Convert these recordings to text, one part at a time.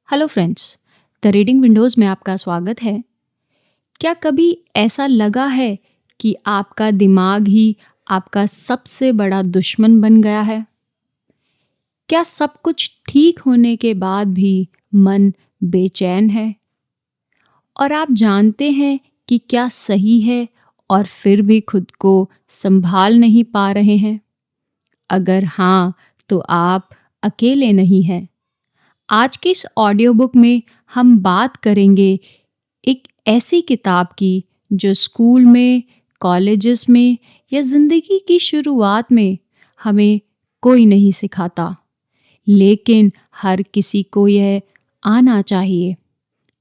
Hello friends, the reading Windows में आपका स्वागत है। क्या कभी ऐसा लगा है कि आपका दिमाग ही आपका सबसे बड़ा दुश्मन बन गया है? क्या सब कुछ ठीक होने के बाद भी मन बेचैन है? और आप जानते हैं कि क्या सही है और फिर भी खुद को संभाल नहीं पा रहे हैं? अगर हाँ, तो आप अकेले नहीं हैं। आज की इस ऑडियो बुक में हम बात करेंगे एक ऐसी किताब की जो स्कूल में, कॉलेजेस में या ज़िंदगी की शुरुआत में हमें कोई नहीं सिखाता, लेकिन हर किसी को यह आना चाहिए।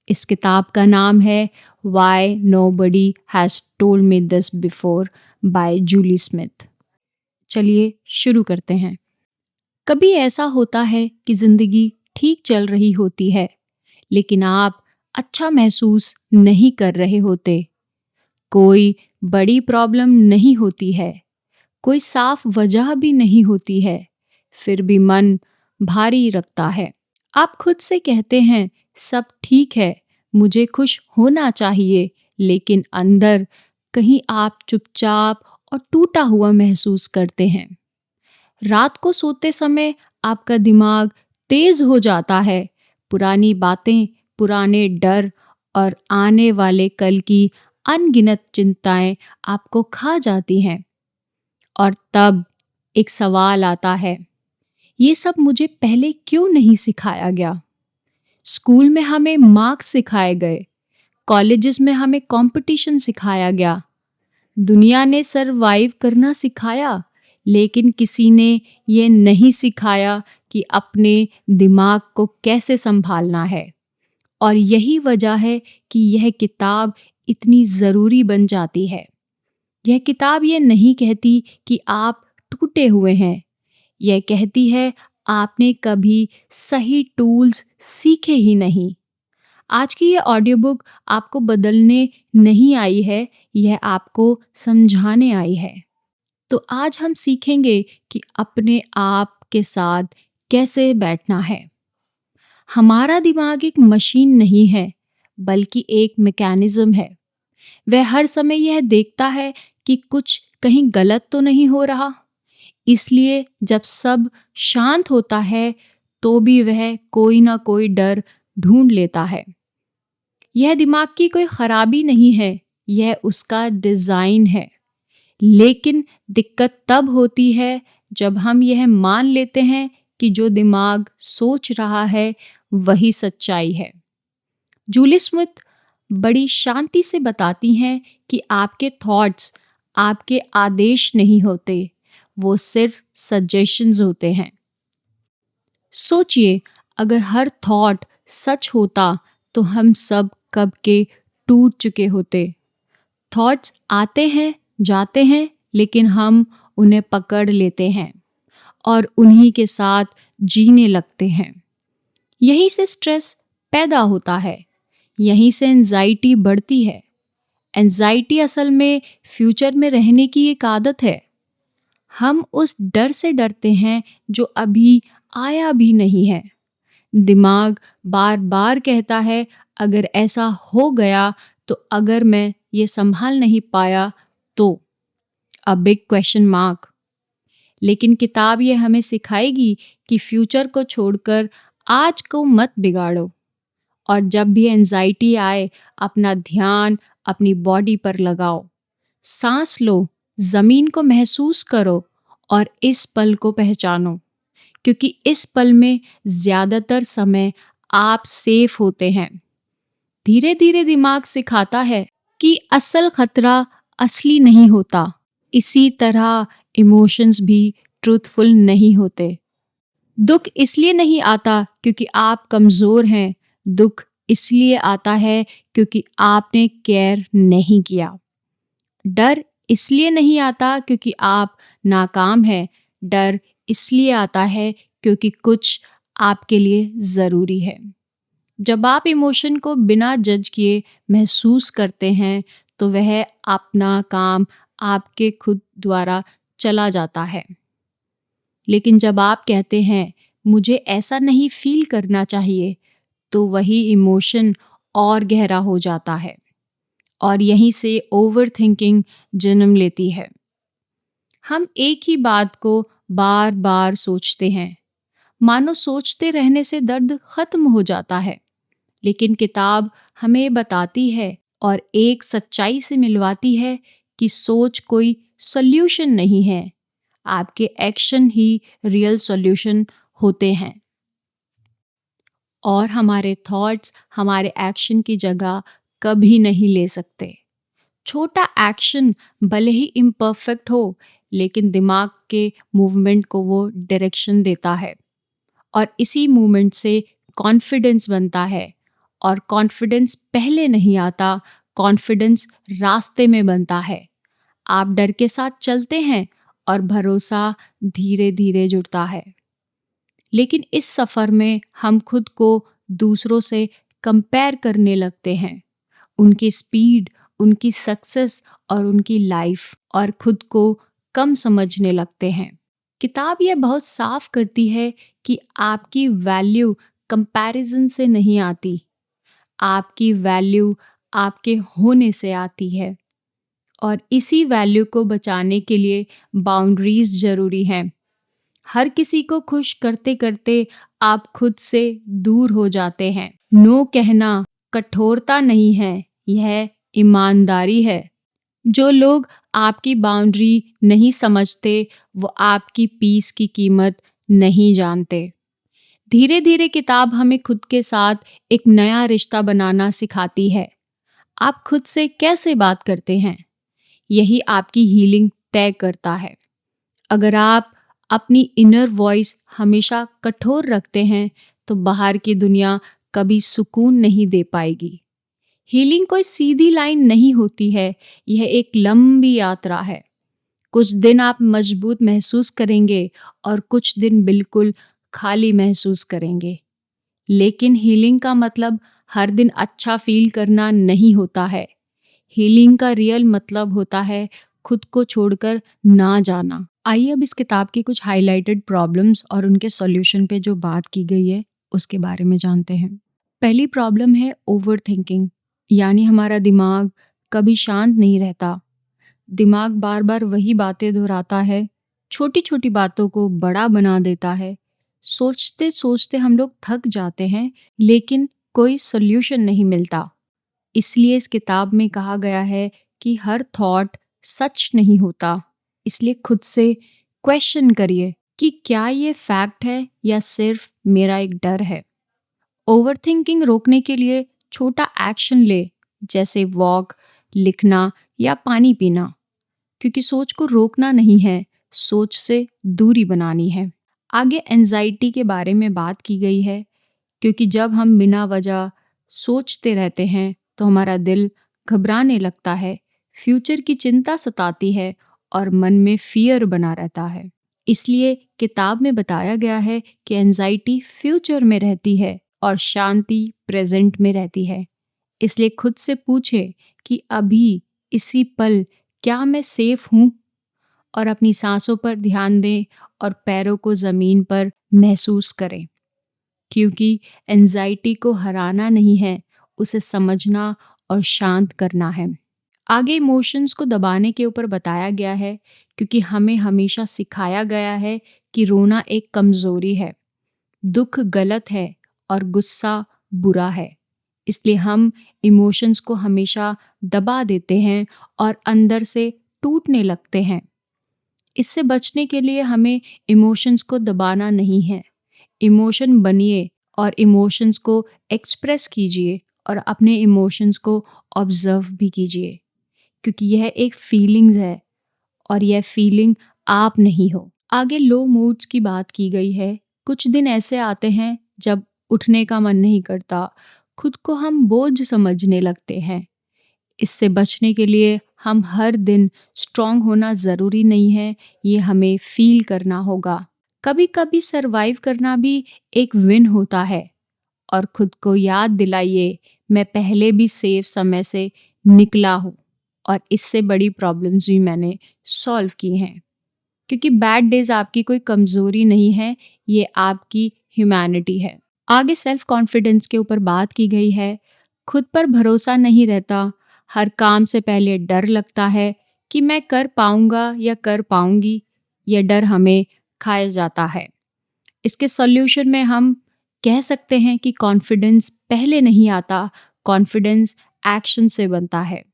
इस किताब का नाम है why nobody has told me this before by Julie Smith. चलिए शुरू करते हैं। कभी ऐसा होता है कि ज़िंदगी ठीक चल रही होती है, लेकिन आप अच्छा महसूस नहीं कर रहे होते। कोई बड़ी प्रॉब्लम नहीं होती है, कोई साफ वजह भी नहीं होती है, फिर भी मन भारी रखता है। आप खुद से कहते हैं, सब ठीक है, मुझे खुश होना चाहिए, लेकिन अंदर कहीं आप चुपचाप और टूटा हुआ महसूस करते हैं। रात को सोते समय आपका दिमाग तेज हो जाता है, पुरानी बातें, पुराने डर और आने वाले कल की अनगिनत चिंताएं आपको खा जाती हैं। और तब एक सवाल आता है, ये सब मुझे पहले क्यों नहीं सिखाया गया? स्कूल में हमें मार्क्स सिखाए गए, कॉलेजेस में हमें कंपटीशन सिखाया गया, दुनिया ने सरवाइव करना सिखाया, लेकिन किसी ने ये नहीं सिखाया कि अपने दिमाग को कैसे संभालना है। और यही वजह है कि यह किताब इतनी ज़रूरी बन जाती है। यह किताब ये नहीं कहती कि आप टूटे हुए हैं, यह कहती है आपने कभी सही टूल्स सीखे ही नहीं। आज की ये ऑडियो बुक आपको बदलने नहीं आई है, यह आपको समझाने आई है। तो आज हम सीखेंगे कि अपने आप के साथ कैसे बैठना है। हमारा दिमाग एक मशीन नहीं है, बल्कि एक मैकेनिज्म है। वह हर समय यह देखता है कि कुछ कहीं गलत तो नहीं हो रहा। इसलिए जब सब शांत होता है, तो भी वह कोई ना कोई डर ढूंढ लेता है। यह दिमाग की कोई खराबी नहीं है, यह उसका डिज़ाइन है। लेकिन दिक्कत तब होती है जब हम यह मान लेते हैं कि जो दिमाग सोच रहा है वही सच्चाई है। जूली स्मिथ बड़ी शांति से बताती हैं कि आपके थॉट्स आपके आदेश नहीं होते, वो सिर्फ सजेशंस होते हैं। सोचिए, अगर हर थॉट सच होता तो हम सब कब के टूट चुके होते। थॉट्स आते हैं, जाते हैं, लेकिन हम उन्हें पकड़ लेते हैं और उन्हीं के साथ जीने लगते हैं। यहीं से स्ट्रेस पैदा होता है, यहीं से एंजाइटी बढ़ती है। एंजाइटी असल में फ्यूचर में रहने की एक आदत है। हम उस डर से डरते हैं जो अभी आया भी नहीं है। दिमाग बार बार कहता है, अगर ऐसा हो गया तो, अगर मैं ये संभाल नहीं पाया तो, अ बिग क्वेश्चन मार्क। लेकिन किताब ये हमें सिखाएगी कि फ्यूचर को छोड़कर आज को मत बिगाड़ो। और जब भी एंजाइटी आए, अपना ध्यान अपनी बॉडी पर लगाओ। सांस लो, जमीन को महसूस करो और इस पल को पहचानो, क्योंकि इस पल में ज्यादातर समय आप सेफ होते हैं। धीरे धीरे दिमाग सिखाता है कि असल खतरा असली नहीं होता। इसी तरह इमोशंस भी ट्रूथफुल नहीं होते। दुख इसलिए नहीं आता क्योंकि आप कमज़ोर हैं, दुख इसलिए आता है क्योंकि आपने केयर नहीं किया। डर इसलिए नहीं आता क्योंकि आप नाकाम हैं, डर इसलिए आता है क्योंकि कुछ आपके लिए ज़रूरी है। जब आप इमोशन को बिना जज किए महसूस करते हैं, तो वह अपना काम आपके खुद द्वारा चला जाता है। लेकिन जब आप कहते हैं, मुझे ऐसा नहीं फील करना चाहिए, तो वही इमोशन और गहरा हो जाता है और यहीं से ओवरथिंकिंग जन्म लेती है। हम एक ही बात को बार-बार सोचते हैं, मानो सोचते रहने से दर्द खत्म हो जाता है। लेकिन किताब हमें बताती है और एक सच्चाई से मिलवाती है कि सोच कोई सॉल्यूशन नहीं है, आपके एक्शन ही रियल सॉल्यूशन होते हैं। और हमारे थॉट्स हमारे एक्शन की जगह कभी नहीं ले सकते। छोटा एक्शन भले ही इम्परफेक्ट हो, लेकिन दिमाग के मूवमेंट को वो डायरेक्शन देता है और इसी मूवमेंट से कॉन्फिडेंस बनता है। और कॉन्फिडेंस पहले नहीं आता, कॉन्फिडेंस रास्ते में बनता है। आप डर के साथ चलते हैं और भरोसा धीरे धीरे जुड़ता है। लेकिन इस सफ़र में हम खुद को दूसरों से कंपेयर करने लगते हैं, उनकी स्पीड, उनकी सक्सेस और उनकी लाइफ, और खुद को कम समझने लगते हैं। किताब यह बहुत साफ करती है कि आपकी वैल्यू कंपैरिजन से नहीं आती, आपकी वैल्यू आपके होने से आती है। और इसी वैल्यू को बचाने के लिए बाउंड्रीज ज़रूरी हैं। हर किसी को खुश करते करते आप खुद से दूर हो जाते हैं। नो कहना कठोरता नहीं है, यह ईमानदारी है। जो लोग आपकी बाउंड्री नहीं समझते, वो आपकी पीस की कीमत नहीं जानते। धीरे धीरे किताब हमें खुद के साथ एक नया रिश्ता बनाना सिखाती है। आप खुद से कैसे बात करते हैं, यही आपकी हीलिंग तय करता है। अगर आप अपनी इनर वॉइस हमेशा कठोर रखते हैं, तो बाहर की दुनिया कभी सुकून नहीं दे पाएगी। हीलिंग कोई सीधी लाइन नहीं होती है, यह एक लंबी यात्रा है। कुछ दिन आप मजबूत महसूस करेंगे और कुछ दिन बिल्कुल खाली महसूस करेंगे। लेकिन हीलिंग का मतलब हर दिन अच्छा फील करना नहीं होता है। हीलिंग का रियल मतलब होता है खुद को छोड़कर ना जाना। आइए अब इस किताब की कुछ हाइलाइटेड प्रॉब्लम्स और उनके सॉल्यूशन पे जो बात की गई है उसके बारे में जानते हैं। पहली प्रॉब्लम है ओवरथिंकिंग, यानी हमारा दिमाग कभी शांत नहीं रहता। दिमाग बार बार वही बातें दोहराता है, छोटी छोटी बातों को बड़ा बना देता है। सोचते सोचते हम लोग थक जाते हैं, लेकिन कोई सॉल्यूशन नहीं मिलता। इसलिए इस किताब में कहा गया है कि हर थॉट सच नहीं होता। इसलिए खुद से क्वेश्चन करिए कि क्या ये फैक्ट है या सिर्फ मेरा एक डर है। ओवरथिंकिंग रोकने के लिए छोटा एक्शन ले, जैसे वॉक, लिखना या पानी पीना। क्योंकि सोच को रोकना नहीं है, सोच से दूरी बनानी है। आगे एंजाइटी के बारे में बात की गई है, क्योंकि जब हम बिना वजह सोचते रहते हैं तो हमारा दिल घबराने लगता है, फ्यूचर की चिंता सताती है और मन में फियर बना रहता है। इसलिए किताब में बताया गया है कि एंजाइटी फ्यूचर में रहती है और शांति प्रेजेंट में रहती है। इसलिए खुद से पूछे कि अभी इसी पल क्या मैं सेफ हूँ, और अपनी सांसों पर ध्यान दें और पैरों को ज़मीन पर महसूस करें। क्योंकि एंजाइटी को हराना नहीं है, उसे समझना और शांत करना है। आगे इमोशंस को दबाने के ऊपर बताया गया है, क्योंकि हमें हमेशा सिखाया गया है कि रोना एक कमज़ोरी है, दुख गलत है और गुस्सा बुरा है। इसलिए हम इमोशंस को हमेशा दबा देते हैं और अंदर से टूटने लगते हैं। इससे बचने के लिए हमें इमोशंस को दबाना नहीं है। इमोशन बनिए और इमोशंस को एक्सप्रेस कीजिए और अपने इमोशंस को ऑब्जर्व भी कीजिए, क्योंकि यह एक फीलिंग्स है और यह फीलिंग आप नहीं हो। आगे लो मूड्स की बात की गई है। कुछ दिन ऐसे आते हैं जब उठने का मन नहीं करता, खुद को हम बोझ समझने लगते हैं। इससे बचने के लिए हम हर दिन स्ट्रांग होना ज़रूरी नहीं है, ये हमें फील करना होगा। कभी कभी सरवाइव करना भी एक विन होता है। और खुद को याद दिलाइए, मैं पहले भी सेफ समय से निकला हूँ और इससे बड़ी प्रॉब्लम्स भी मैंने सॉल्व की हैं। क्योंकि बैड डेज आपकी कोई कमज़ोरी नहीं है, ये आपकी ह्यूमैनिटी है। आगे सेल्फ कॉन्फिडेंस के ऊपर बात की गई है। खुद पर भरोसा नहीं रहता, हर काम से पहले डर लगता है कि मैं कर पाऊंगा या कर पाऊंगी। यह डर हमें खाए जाता है। इसके सॉल्यूशन में हम कह सकते हैं कि कॉन्फिडेंस पहले नहीं आता, कॉन्फिडेंस एक्शन से बनता है।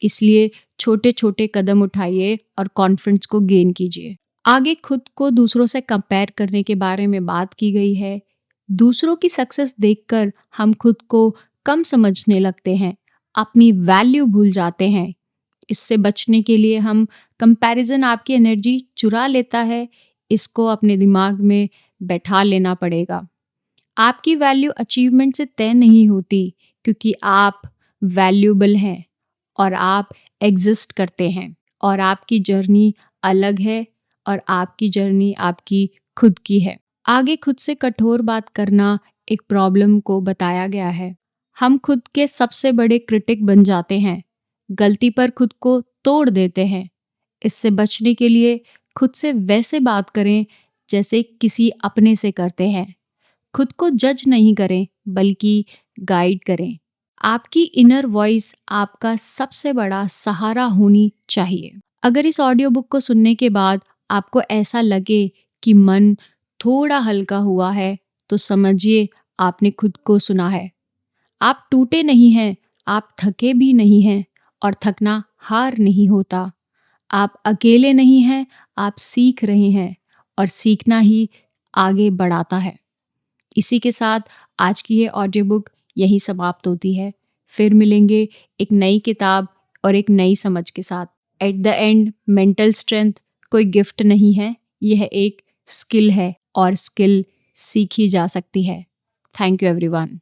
इसलिए छोटे छोटे कदम उठाइए और कॉन्फिडेंस को गेन कीजिए। आगे खुद को दूसरों से कंपेयर करने के बारे में बात की गई है। दूसरों की सक्सेस देखकर हम खुद को कम समझने लगते हैं, अपनी वैल्यू भूल जाते हैं। इससे बचने के लिए हम कंपैरिजन आपकी एनर्जी चुरा लेता है, इसको अपने दिमाग में बैठा लेना पड़ेगा। आपकी वैल्यू अचीवमेंट से तय नहीं होती, क्योंकि आप वैल्यूएबल हैं और आप एग्जिस्ट करते हैं और आपकी जर्नी अलग है और आपकी जर्नी आपकी खुद की है। आगे खुद से कठोर बात करना एक प्रॉब्लम को बताया गया है। हम खुद के सबसे बड़े क्रिटिक बन जाते हैं, गलती पर खुद को तोड़ देते हैं। इससे बचने के लिए खुद से वैसे बात करें जैसे किसी अपने से करते हैं। खुद को जज नहीं करें, बल्कि गाइड करें। आपकी इनर वॉइस आपका सबसे बड़ा सहारा होनी चाहिए। अगर इस ऑडियो बुक को सुनने के बाद आपको ऐसा लगे कि मन थोड़ा हल्का हुआ है, तो समझिए आपने खुद को सुना है। आप टूटे नहीं हैं, आप थके भी नहीं हैं, और थकना हार नहीं होता। आप अकेले नहीं हैं, आप सीख रहे हैं, और सीखना ही आगे बढ़ाता है। इसी के साथ आज की ये ऑडियो बुक यहीं समाप्त होती है। फिर मिलेंगे एक नई किताब और एक नई समझ के साथ। At the end, mental strength कोई गिफ्ट नहीं है, यह एक स्किल है और स्किल सीखी जा सकती है। Thank you everyone.